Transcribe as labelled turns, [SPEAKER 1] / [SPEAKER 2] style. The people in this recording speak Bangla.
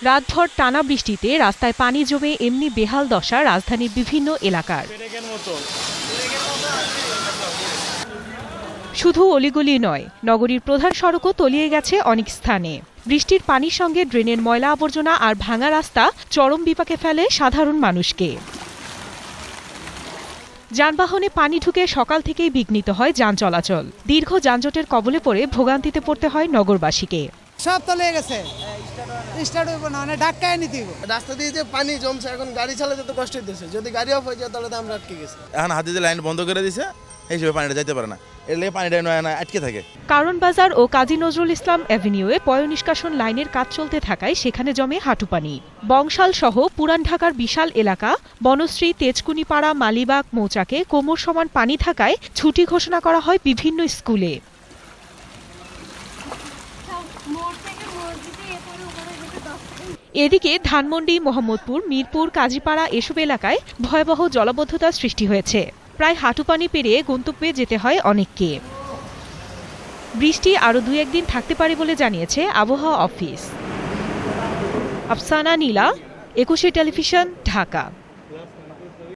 [SPEAKER 1] রাতভর টানা বৃষ্টিতে রাস্তায় পানি জমে এমনি বেহাল দশা রাজধানীর বিভিন্ন এলাকার। শুধু অলিগলি নয়, নগরীর প্রধান সড়কও তলিয়ে গেছে অনেক স্থানে। বৃষ্টির পানির সঙ্গে ড্রেনের ময়লা আবর্জনা আর ভাঙা রাস্তা চরম বিপাকে ফেলে সাধারণ মানুষকে। যানবাহনে পানি ঢুকে সকাল থেকেই বিঘ্নিত হয় যান চলাচল। দীর্ঘ যানজটের কবলে পড়ে ভোগান্তিতে পড়তে হয় নগরবাসীকে।
[SPEAKER 2] সব তলিয়ে গেছে, স্টার্ট হইব না, মানে ঢাকায় নিতে হইব।
[SPEAKER 3] রাস্তা দিয়ে যে পানি জমছে, এখন গাড়ি চালাতে তো কষ্ট হইতেছে। যদি গাড়ি অফ হয়ে যায় তাহলে তো আমরা আটকে গেছি।
[SPEAKER 4] এখন হাতে যে লাইন বন্ধ করে দিছে, এই হিসেবে পানিটা যাইতে পারে না, এর লেগে পানিটা আটকে থাকে।
[SPEAKER 1] কারণ বাজার ও কাজী নজরুল ইসলাম অ্যাভিনিউয়ে পয় নিষ্কাশন লাইনের কাজ চলতে থাকায় সেখানে জমে হাঁটু পানি। বংশাল সহ পুরান ঢাকার বিশাল এলাকা বনশ্রী, তেজকুনিপাড়া, মালিবাগ মৌচাকে কোমর সমান পানি থাকায় ছুটি ঘোষণা করা হয় বিভিন্ন স্কুলে। এদিকে ধানমন্ডি, মোহাম্মদপুর, মিরপুর, কাজীপাড়া এসব এলাকায় ভয়াবহ জলাবদ্ধতার সৃষ্টি হয়েছে। প্রায় হাঁটু পানি পেরিয়ে গন্তব্যে যেতে হয় অনেককে। বৃষ্টি আরও 2-1 দিন থাকতে পারে বলে জানিয়েছে আবহাওয়া অফিস। আফসানা নীলা, 21 টেলিভিশন, ঢাকা।